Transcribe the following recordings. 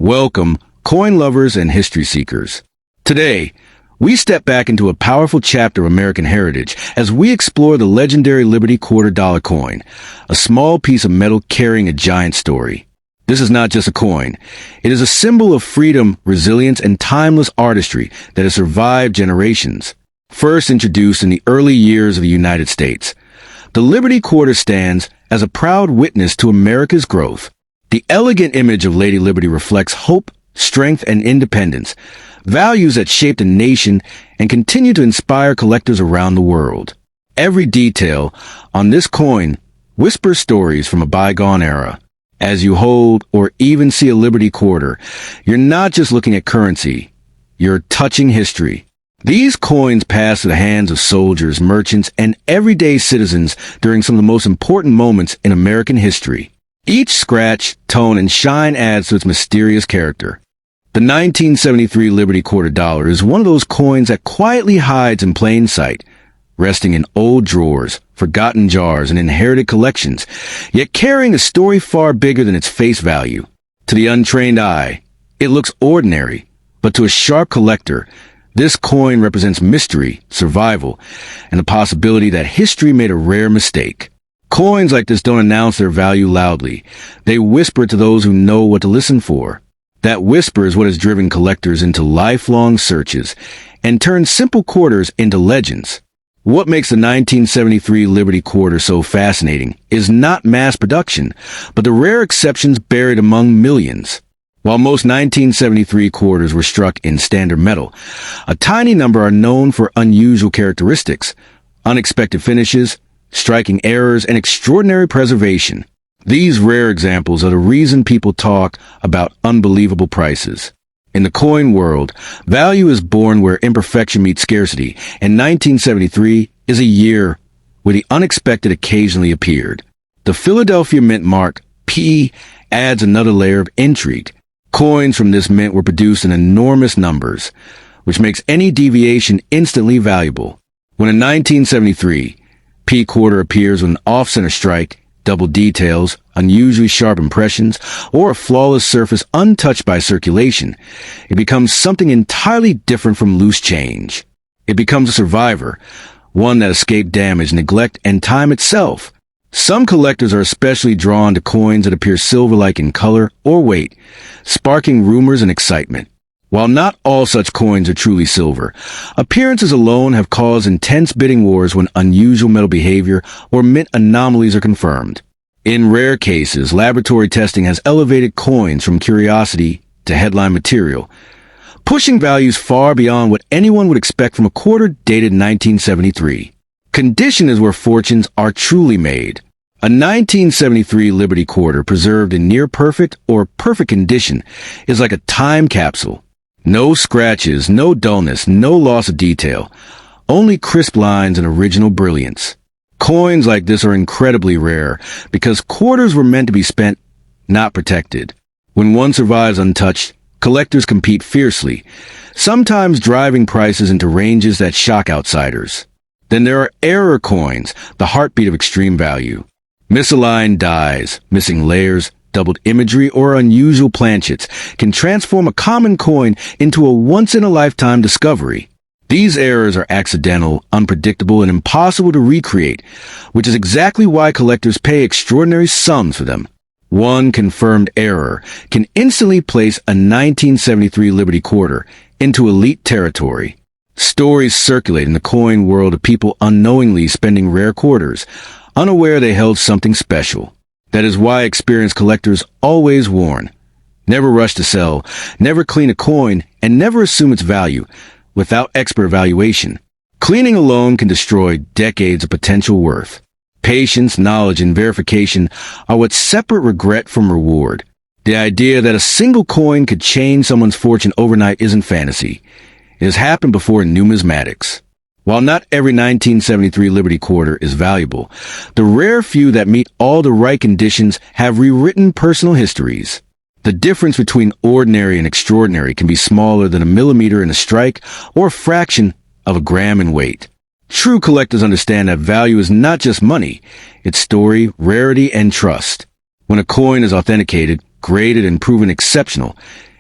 Welcome, coin lovers and history seekers. Today, we step back into a powerful chapter of American heritage as we explore the legendary Liberty $quarter coin, a small piece of metal carrying a giant story. This is not just a coin. It is a symbol of freedom, resilience, and timeless artistry that has survived generations. First introduced in the early years of the United States, the Liberty Quarter stands as a proud witness to America's growth. The elegant image of Lady Liberty reflects hope, strength, and independence, values that shaped a nation and continue to inspire collectors around the world. Every detail on this coin whispers stories from a bygone era. As you hold or even see a Liberty Quarter, you're not just looking at currency, you're touching history. These coins passed to the hands of soldiers, merchants, and everyday citizens during some of the most important moments in American history. Each scratch, tone, and shine adds to its mysterious character. The 1973 Liberty $quarter is one of those coins that quietly hides in plain sight, resting in old drawers, forgotten jars, and inherited collections, yet carrying a story far bigger than its face value. To the untrained eye, it looks ordinary, but to a sharp collector, this coin represents mystery, survival, and the possibility that history made a rare mistake. Coins like this don't announce their value loudly. They whisper to those who know what to listen for. That whisper is what has driven collectors into lifelong searches and turned simple quarters into legends. What makes the 1973 Liberty Quarter so fascinating is not mass production, but the rare exceptions buried among millions. While most 1973 quarters were struck in standard metal, a tiny number are known for unusual characteristics, unexpected finishes, striking errors, and extraordinary preservation. These rare examples are the reason people talk about unbelievable prices. In the coin world, value is born where imperfection meets scarcity, and 1973 is a year where the unexpected occasionally appeared. The Philadelphia Mint mark P adds another layer of intrigue. Coins from this mint were produced in enormous numbers, which makes any deviation instantly valuable. When in 1973, P quarter appears with an off-center strike, double details, unusually sharp impressions, or a flawless surface untouched by circulation, it becomes something entirely different from loose change. It becomes a survivor, one that escaped damage, neglect, and time itself. Some collectors are especially drawn to coins that appear silver-like in color or weight, sparking rumors and excitement. While not all such coins are truly silver, appearances alone have caused intense bidding wars when unusual metal behavior or mint anomalies are confirmed. In rare cases, laboratory testing has elevated coins from curiosity to headline material, pushing values far beyond what anyone would expect from a quarter dated 1973. Condition is where fortunes are truly made. A 1973 Liberty Quarter preserved in near-perfect or perfect condition is like a time capsule. No scratches, no dullness, no loss of detail, only crisp lines and original brilliance. Coins like this are incredibly rare because quarters were meant to be spent, not protected. When one survives untouched, collectors compete fiercely, sometimes driving prices into ranges that shock outsiders. Then there are error coins, the heartbeat of extreme value. Misaligned dies, missing layers, doubled imagery, or unusual planchets can transform a common coin into a once-in-a-lifetime discovery. These errors are accidental, unpredictable, and impossible to recreate, which is exactly why collectors pay extraordinary sums for them. One confirmed error can instantly place a 1973 Liberty Quarter into elite territory. Stories circulate in the coin world of people unknowingly spending rare quarters, unaware they held something special. That is why experienced collectors always warn. Never rush to sell, never clean a coin, and never assume its value without expert evaluation. Cleaning alone can destroy decades of potential worth. Patience, knowledge, and verification are what separate regret from reward. The idea that a single coin could change someone's fortune overnight isn't fantasy. It has happened before in numismatics. While not every 1973 Liberty Quarter is valuable, the rare few that meet all the right conditions have rewritten personal histories. The difference between ordinary and extraordinary can be smaller than a millimeter in a strike or a fraction of a gram in weight. True collectors understand that value is not just money, it's story, rarity, and trust. When a coin is authenticated, graded, and proven exceptional,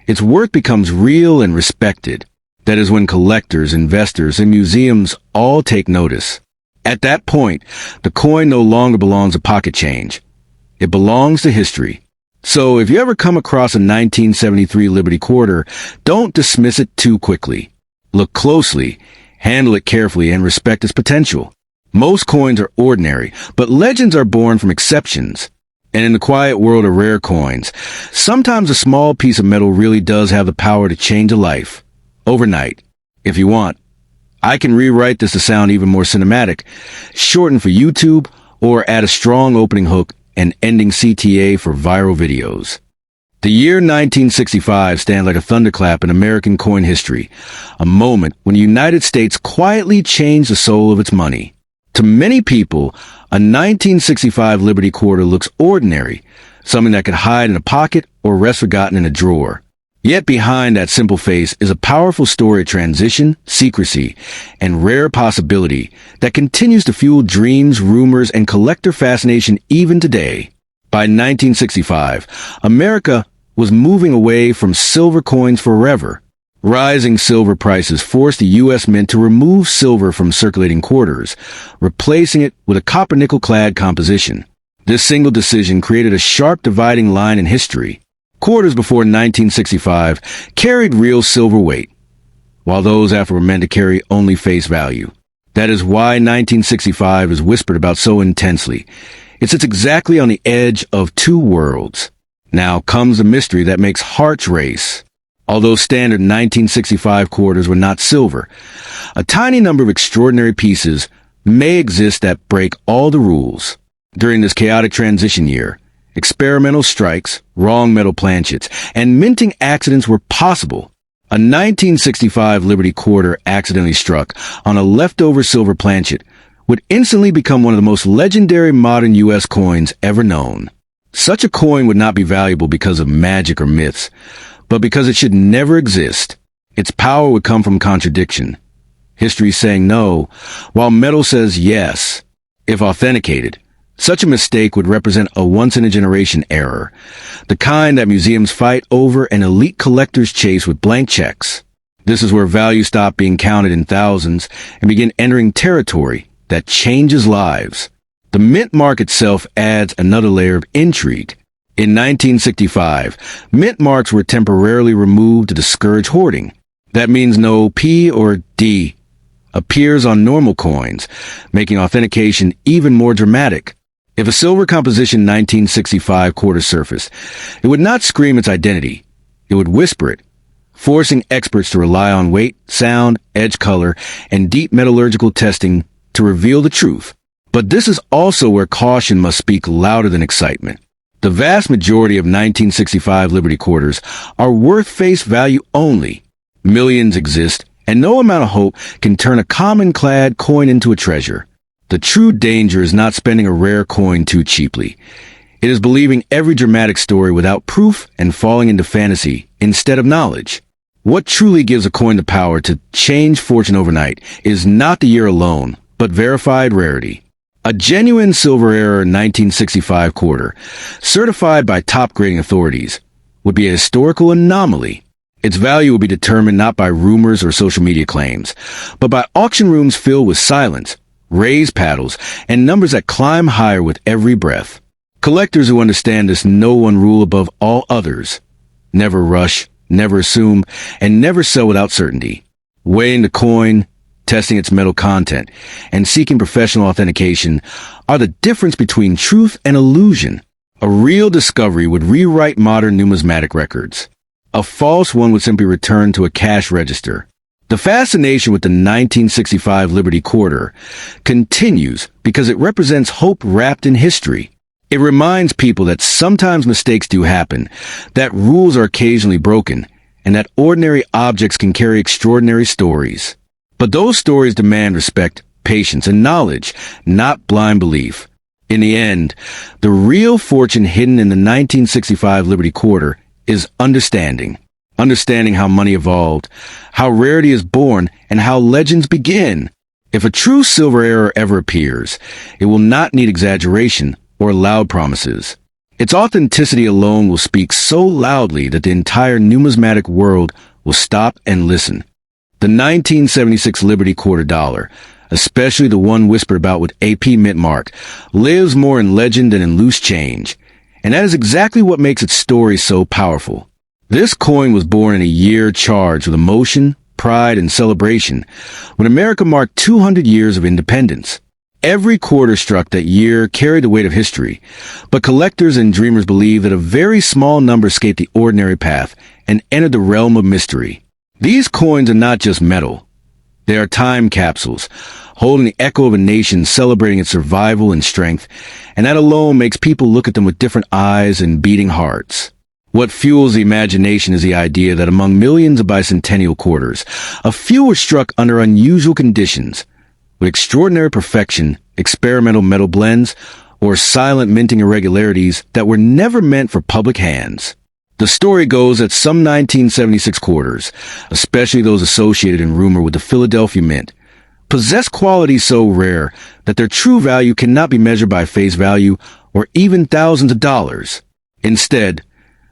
its worth becomes real and respected. That is when collectors, investors, and museums all take notice. At that point, the coin no longer belongs to pocket change. It belongs to history. So if you ever come across a 1973 Liberty Quarter, don't dismiss it too quickly. Look closely, handle it carefully, and respect its potential. Most coins are ordinary, but legends are born from exceptions. And in the quiet world of rare coins, sometimes a small piece of metal really does have the power to change a life. Overnight, if you want. I can rewrite this to sound even more cinematic, shorten for YouTube, or add a strong opening hook and ending CTA for viral videos. The year 1965 stands like a thunderclap in American coin history, a moment when the United States quietly changed the soul of its money. To many people, a 1965 Liberty Quarter looks ordinary, something that could hide in a pocket or rest forgotten in a drawer. Yet behind that simple face is a powerful story of transition, secrecy, and rare possibility that continues to fuel dreams, rumors, and collector fascination even today. By 1965, America was moving away from silver coins forever. Rising silver prices forced the U.S. Mint to remove silver from circulating quarters, replacing it with a copper-nickel-clad composition. This single decision created a sharp dividing line in history. Quarters before 1965 carried real silver weight, while those after were meant to carry only face value. That is why 1965 is whispered about so intensely. It sits exactly on the edge of two worlds. Now comes the mystery that makes hearts race. Although standard 1965 quarters were not silver, a tiny number of extraordinary pieces may exist that break all the rules. During this chaotic transition year, experimental strikes, wrong metal planchets, and minting accidents were possible. A 1965 Liberty Quarter accidentally struck on a leftover silver planchet would instantly become one of the most legendary modern U.S. coins ever known. Such a coin would not be valuable because of magic or myths, but because it should never exist. Its power would come from contradiction. History saying no, while metal says yes. If authenticated, such a mistake would represent a once-in-a-generation error, the kind that museums fight over and elite collectors chase with blank checks. This is where value stops being counted in thousands and begin entering territory that changes lives. The mint mark itself adds another layer of intrigue. In 1965, mint marks were temporarily removed to discourage hoarding. That means no P or D appears on normal coins, making authentication even more dramatic. If a silver composition 1965 quarter surfaced, it would not scream its identity. It would whisper it, forcing experts to rely on weight, sound, edge color, and deep metallurgical testing to reveal the truth. But this is also where caution must speak louder than excitement. The vast majority of 1965 Liberty Quarters are worth face value only. Millions exist, and no amount of hope can turn a common-clad coin into a treasure. The true danger is not spending a rare coin too cheaply. It is believing every dramatic story without proof and falling into fantasy instead of knowledge. What truly gives a coin the power to change fortune overnight is not the year alone, but verified rarity. A genuine silver era 1965 quarter, certified by top grading authorities, would be a historical anomaly. Its value would be determined not by rumors or social media claims, but by auction rooms filled with silence, raised paddles, and numbers that climb higher with every breath. Collectors who understand this know one rule above all others: never rush, never assume, and never sell without certainty. Weighing the coin, testing its metal content, and seeking professional authentication are the difference between truth and illusion. A real discovery would rewrite modern numismatic records. A false one would simply return to a cash register. The fascination with the 1965 Liberty Quarter continues because it represents hope wrapped in history. It reminds people that sometimes mistakes do happen, that rules are occasionally broken, and that ordinary objects can carry extraordinary stories. But those stories demand respect, patience, and knowledge, not blind belief. In the end, the real fortune hidden in the 1965 Liberty Quarter is understanding. Understanding how money evolved, how rarity is born, and how legends begin. If a true silver era ever appears, it will not need exaggeration or loud promises. Its authenticity alone will speak so loudly that the entire numismatic world will stop and listen. The 1976 Liberty Quarter Dollar, especially the one whispered about with AP mint mark, lives more in legend than in loose change. And that is exactly what makes its story so powerful. This coin was born in a year charged with emotion, pride, and celebration, when America marked 200 years of independence. Every quarter struck that year carried the weight of history, but collectors and dreamers believe that a very small number escaped the ordinary path and entered the realm of mystery. These coins are not just metal. They are time capsules, holding the echo of a nation celebrating its survival and strength, and that alone makes people look at them with different eyes and beating hearts. What fuels the imagination is the idea that among millions of bicentennial quarters, a few were struck under unusual conditions, with extraordinary perfection, experimental metal blends, or silent minting irregularities that were never meant for public hands. The story goes that some 1976 quarters, especially those associated in rumor with the Philadelphia Mint, possess qualities so rare that their true value cannot be measured by face value or even thousands of dollars. Instead,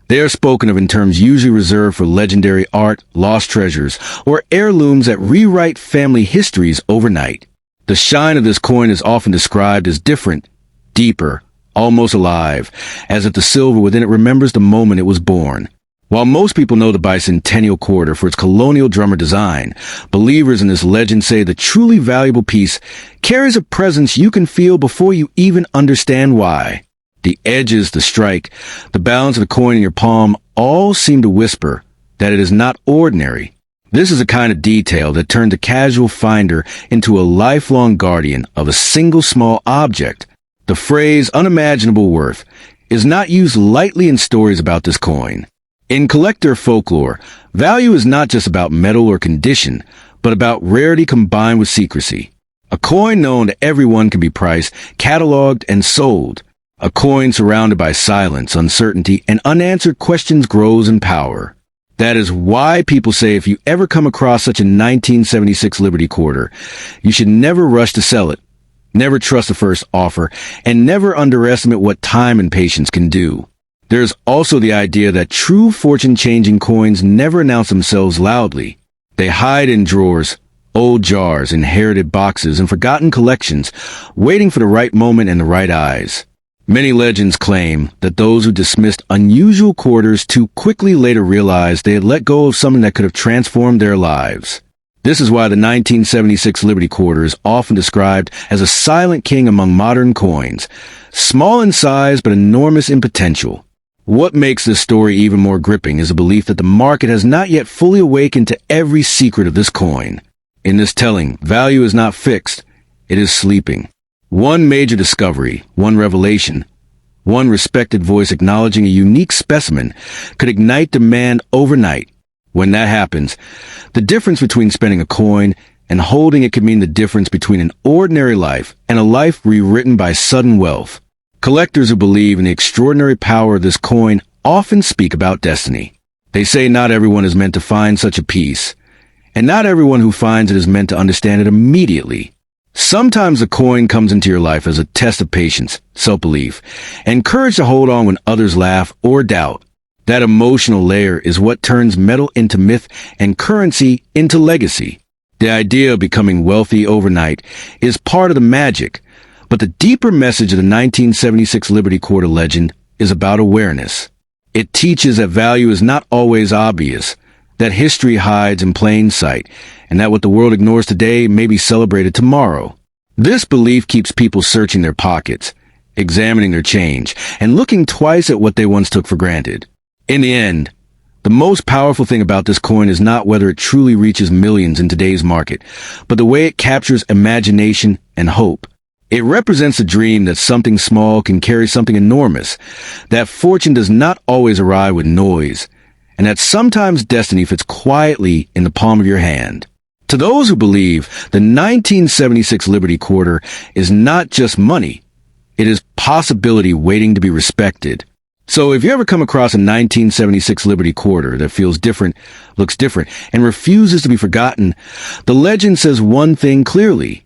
they are spoken of in terms usually reserved for legendary art, lost treasures, or heirlooms that rewrite family histories overnight. The shine of this coin is often described as different, deeper, almost alive, as if the silver within it remembers the moment it was born. While most people know the bicentennial quarter for its colonial drummer design, believers in this legend say the truly valuable piece carries a presence you can feel before you even understand why. The edges, the strike, the balance of the coin in your palm all seem to whisper that it is not ordinary. This is a kind of detail that turns a casual finder into a lifelong guardian of a single small object. The phrase unimaginable worth is not used lightly in stories about this coin. In collector folklore, value is not just about metal or condition, but about rarity combined with secrecy. A coin known to everyone can be priced, cataloged, and sold. A coin surrounded by silence, uncertainty, and unanswered questions grows in power. That is why people say if you ever come across such a 1976 Liberty Quarter, you should never rush to sell it, never trust the first offer, and never underestimate what time and patience can do. There is also the idea that true fortune-changing coins never announce themselves loudly. They hide in drawers, old jars, inherited boxes, and forgotten collections, waiting for the right moment and the right eyes. Many legends claim that those who dismissed unusual quarters too quickly later realized they had let go of something that could have transformed their lives. This is why the 1976 Liberty Quarter is often described as a silent king among modern coins, small in size but enormous in potential. What makes this story even more gripping is the belief that the market has not yet fully awakened to every secret of this coin. In this telling, value is not fixed, it is sleeping. One major discovery, one revelation, one respected voice acknowledging a unique specimen could ignite demand overnight. When that happens, the difference between spending a coin and holding it could mean the difference between an ordinary life and a life rewritten by sudden wealth. Collectors who believe in the extraordinary power of this coin often speak about destiny. They say not everyone is meant to find such a piece, and not everyone who finds it is meant to understand it immediately. Sometimes the coin comes into your life as a test of patience, self-belief, and courage to hold on when others laugh or doubt. That emotional layer is what turns metal into myth and currency into legacy. The idea of becoming wealthy overnight is part of the magic, but the deeper message of the 1976 Liberty Quarter legend is about awareness. It teaches that value is not always obvious, that history hides in plain sight, and that what the world ignores today may be celebrated tomorrow. This belief keeps people searching their pockets, examining their change, and looking twice at what they once took for granted. In the end, the most powerful thing about this coin is not whether it truly reaches millions in today's market, but the way it captures imagination and hope. It represents a dream that something small can carry something enormous, that fortune does not always arrive with noise, and that sometimes destiny fits quietly in the palm of your hand. To those who believe, the 1976 Liberty Quarter is not just money, it is possibility waiting to be respected. So if you ever come across a 1976 Liberty Quarter that feels different, looks different, and refuses to be forgotten, the legend says one thing clearly: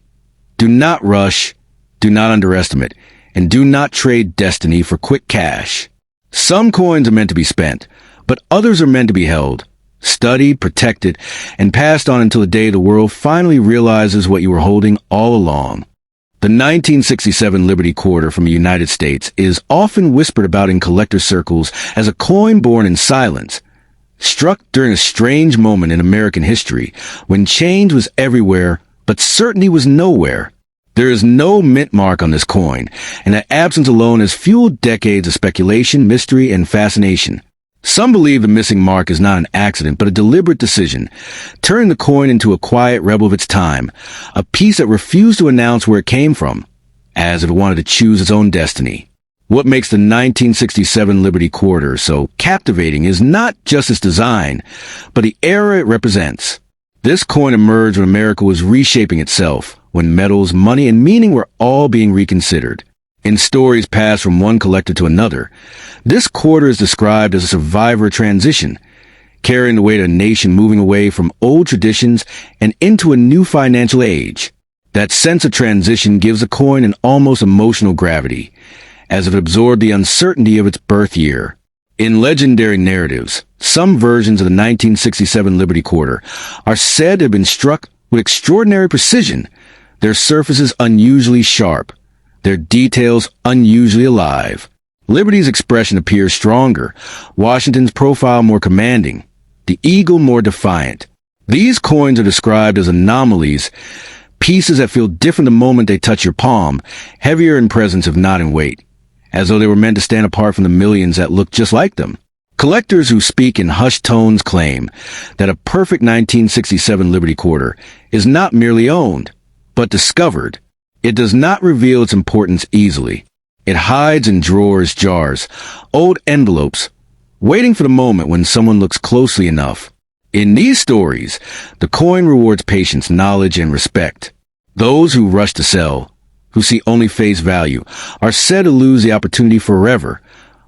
do not rush, do not underestimate, and do not trade destiny for quick cash. Some coins are meant to be spent, but others are meant to be held, studied, protected, and passed on until the day the world finally realizes what you were holding all along. The 1967 Liberty Quarter from the United States is often whispered about in collector circles as a coin born in silence, struck during a strange moment in American history when change was everywhere, but certainty was nowhere. There is no mint mark on this coin, and that absence alone has fueled decades of speculation, mystery, and fascination. Some believe the missing mark is not an accident, but a deliberate decision, turning the coin into a quiet rebel of its time, a piece that refused to announce where it came from, as if it wanted to choose its own destiny. What makes the 1967 Liberty Quarter so captivating is not just its design, but the era it represents. This coin emerged when America was reshaping itself, when metals, money, and meaning were all being reconsidered. In stories passed from one collector to another, this quarter is described as a survivor of transition, carrying the weight of a nation moving away from old traditions and into a new financial age. That sense of transition gives the coin an almost emotional gravity, as if it absorbed the uncertainty of its birth year. In legendary narratives, some versions of the 1967 Liberty Quarter are said to have been struck with extraordinary precision, their surfaces unusually sharp, their details unusually alive. Liberty's expression appears stronger, Washington's profile more commanding, the eagle more defiant. These coins are described as anomalies, pieces that feel different the moment they touch your palm, heavier in presence if not in weight, as though they were meant to stand apart from the millions that look just like them. Collectors who speak in hushed tones claim that a perfect 1967 Liberty Quarter is not merely owned, but discovered. It does not reveal its importance easily. It hides in drawers, jars, old envelopes, waiting for the moment when someone looks closely enough. In these stories, the coin rewards patience, knowledge, and respect. Those who rush to sell, who see only face value, are said to lose the opportunity forever,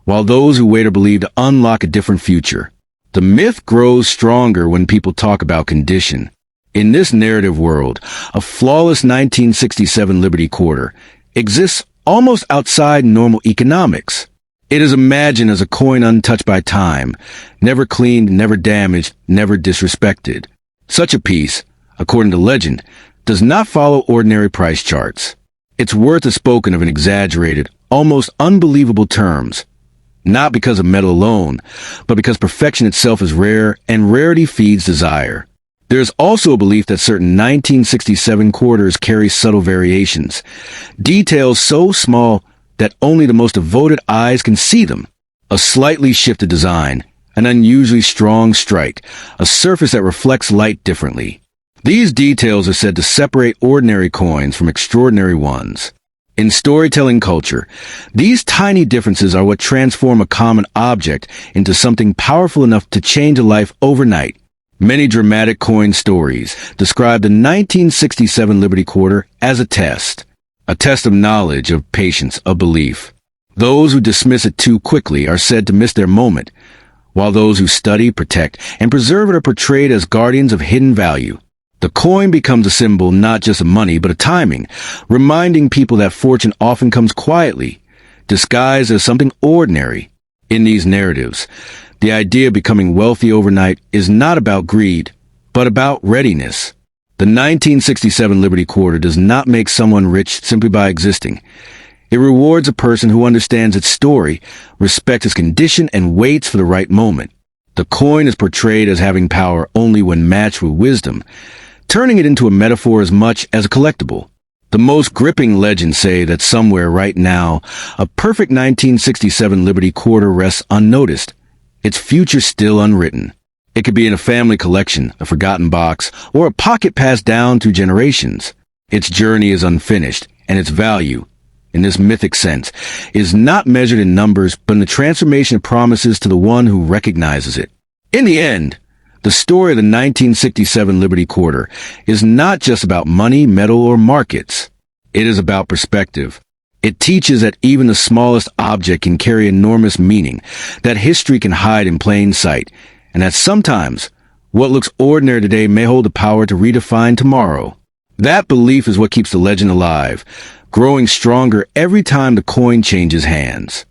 while those who wait are believed to unlock a different future. The myth grows stronger when people talk about condition. In this narrative world, a flawless 1967 Liberty Quarter exists almost outside normal economics. It is imagined as a coin untouched by time, never cleaned, never damaged, never disrespected. Such a piece, according to legend, does not follow ordinary price charts. Its worth is spoken of in exaggerated, almost unbelievable terms, not because of metal alone, but because perfection itself is rare and rarity feeds desire. There is also a belief that certain 1967 quarters carry subtle variations, details so small that only the most devoted eyes can see them. A slightly shifted design, an unusually strong strike, a surface that reflects light differently. These details are said to separate ordinary coins from extraordinary ones. In storytelling culture, these tiny differences are what transform a common object into something powerful enough to change a life overnight. Many dramatic coin stories describe the 1967 Liberty Quarter as a test of knowledge, of patience, of belief. Those who dismiss it too quickly are said to miss their moment, while those who study, protect, and preserve it are portrayed as guardians of hidden value. The coin becomes a symbol not just of money, but of timing, reminding people that fortune often comes quietly, disguised as something ordinary. In these narratives, the idea of becoming wealthy overnight is not about greed, but about readiness. The 1967 Liberty Quarter does not make someone rich simply by existing. It rewards a person who understands its story, respects its condition, and waits for the right moment. The coin is portrayed as having power only when matched with wisdom, turning it into a metaphor as much as a collectible. The most gripping legends say that somewhere right now, a perfect 1967 Liberty Quarter rests unnoticed, its future still unwritten. It could be in a family collection, a forgotten box, or a pocket passed down through generations. Its journey is unfinished, and its value, in this mythic sense, is not measured in numbers, but in the transformation it promises to the one who recognizes it. In the end, the story of the 1967 Liberty Quarter is not just about money, metal, or markets. It is about perspective. It teaches that even the smallest object can carry enormous meaning, that history can hide in plain sight, and that sometimes what looks ordinary today may hold the power to redefine tomorrow. That belief is what keeps the legend alive, growing stronger every time the coin changes hands.